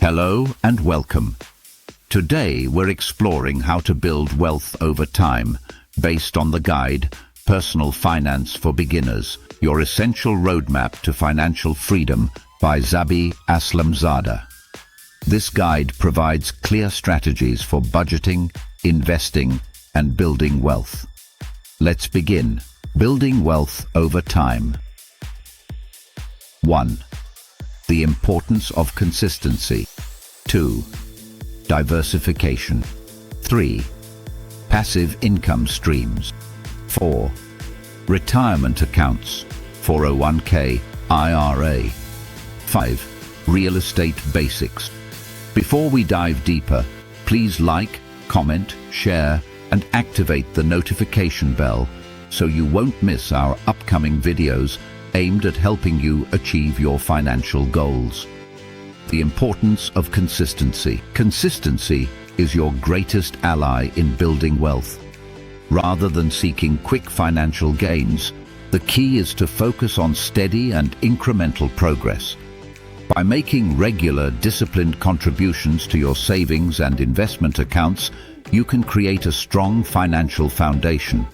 Hello and welcome. Today we're exploring how to build wealth over time based on the guide Personal Finance for Beginners, Your Essential Roadmap to Financial Freedom by Zabi Aslamzada. This guide provides clear strategies for budgeting, investing, and building wealth. Let's begin. Building wealth over time. 1. The importance of consistency. 2. Diversification. 3. Passive income streams. 4. Retirement accounts, 401k, IRA. 5. Real estate basics. Before we dive deeper, please like, comment, share, and activate the notification bell so you won't miss our upcoming videos aimed at helping you achieve your financial goals. The importance of consistency. Consistency is your greatest ally in building wealth. Rather than seeking quick financial gains, the key is to focus on steady and incremental progress. By making regular, disciplined contributions to your savings and investment accounts, you can create a strong financial foundation.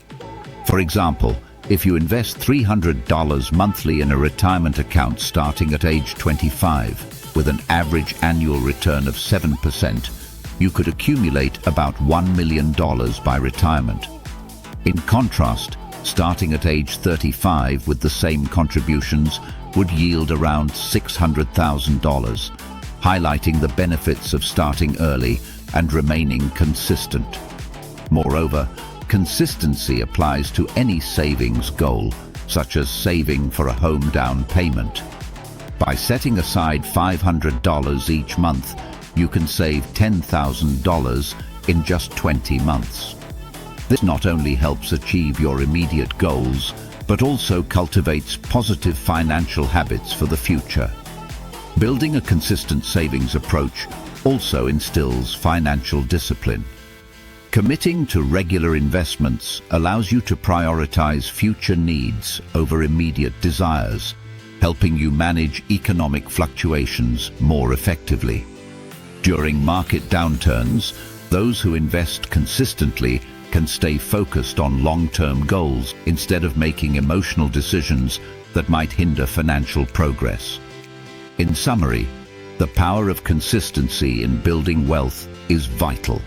For example, if you invest $300 monthly in a retirement account starting at age 25, with an average annual return of 7%, you could accumulate about $1 million by retirement. In contrast, starting at age 35 with the same contributions would yield around $600,000, highlighting the benefits of starting early and remaining consistent. Moreover, consistency applies to any savings goal, such as saving for a home down payment. By setting aside $500 each month, you can save $10,000 in just 20 months. This not only helps achieve your immediate goals, but also cultivates positive financial habits for the future. Building a consistent savings approach also instills financial discipline. Committing to regular investments allows you to prioritize future needs over immediate desires, helping you manage economic fluctuations more effectively. During market downturns, those who invest consistently can stay focused on long-term goals instead of making emotional decisions that might hinder financial progress. In summary, the power of consistency in building wealth is vital.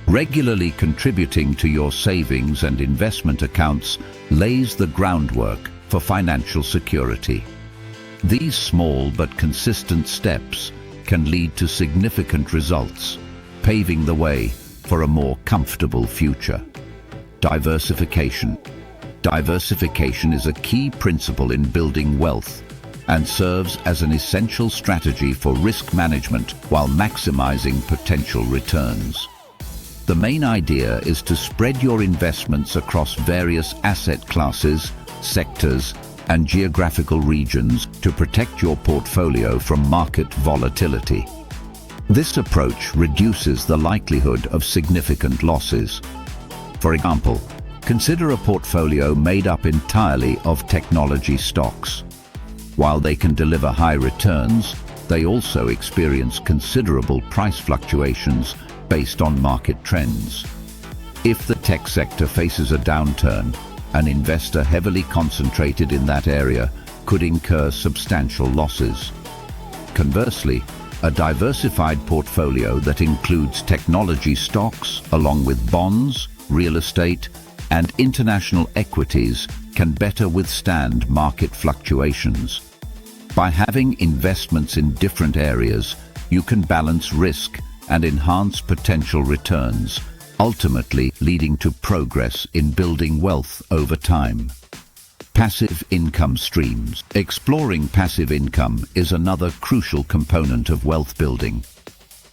Regularly contributing to your savings and investment accounts lays the groundwork for financial security. These small but consistent steps can lead to significant results, paving the way for a more comfortable future. Diversification. Diversification is a key principle in building wealth and serves as an essential strategy for risk management while maximizing potential returns. The main idea is to spread your investments across various asset classes, sectors, and geographical regions to protect your portfolio from market volatility. This approach reduces the likelihood of significant losses. For example, consider a portfolio made up entirely of technology stocks. While they can deliver high returns, they also experience considerable price fluctuations based on market trends. If the tech sector faces a downturn, an investor heavily concentrated in that area could incur substantial losses. Conversely, a diversified portfolio that includes technology stocks along with bonds, real estate, and international equities can better withstand market fluctuations. By having investments in different areas, you can balance risk and enhance potential returns, ultimately leading to progress in building wealth over time. Passive income streams. Exploring passive income is another crucial component of wealth building.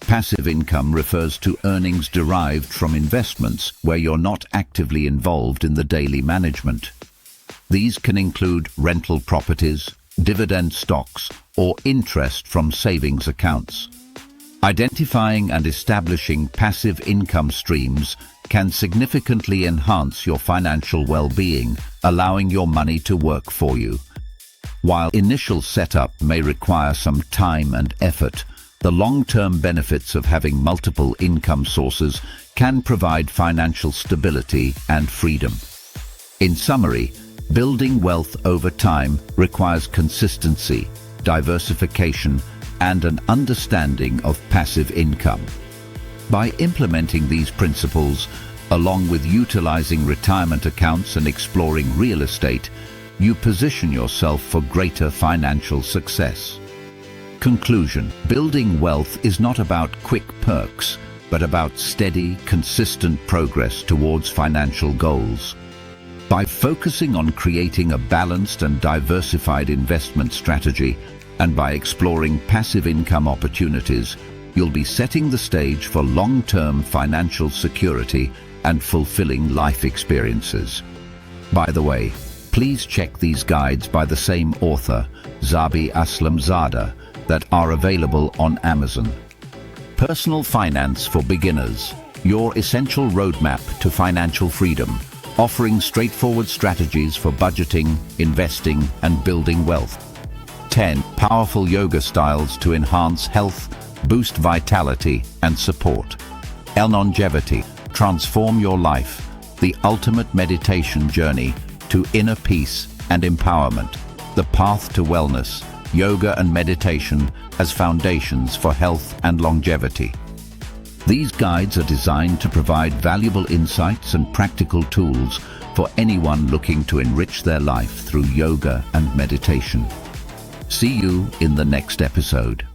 Passive income refers to earnings derived from investments where you're not actively involved in the daily management. These can include rental properties, dividend stocks, or interest from savings accounts. Identifying and establishing passive income streams can significantly enhance your financial well-being, allowing your money to work for you. While initial setup may require some time and effort, The long-term benefits of having multiple income sources can provide financial stability and freedom. In summary, building wealth over time requires consistency, diversification, and an understanding of passive income. By implementing these principles, along with utilizing retirement accounts and exploring real estate, you position yourself for greater financial success. Conclusion: building wealth is not about quick perks, but about steady, consistent progress towards financial goals. By focusing on creating a balanced and diversified investment strategy, and by exploring passive income opportunities, you'll be setting the stage for long-term financial security and fulfilling life experiences. By the way, please check these guides by the same author, Zabi Aslamzada, that are available on Amazon. Personal Finance for Beginners, your essential roadmap to financial freedom, offering straightforward strategies for budgeting, investing, and building wealth. 10 powerful yoga styles to enhance health, boost vitality, and support. Longevity, transform your life, the ultimate meditation journey to inner peace and empowerment. The path to wellness, yoga and meditation as foundations for health and longevity. These guides are designed to provide valuable insights and practical tools for anyone looking to enrich their life through yoga and meditation. See you in the next episode.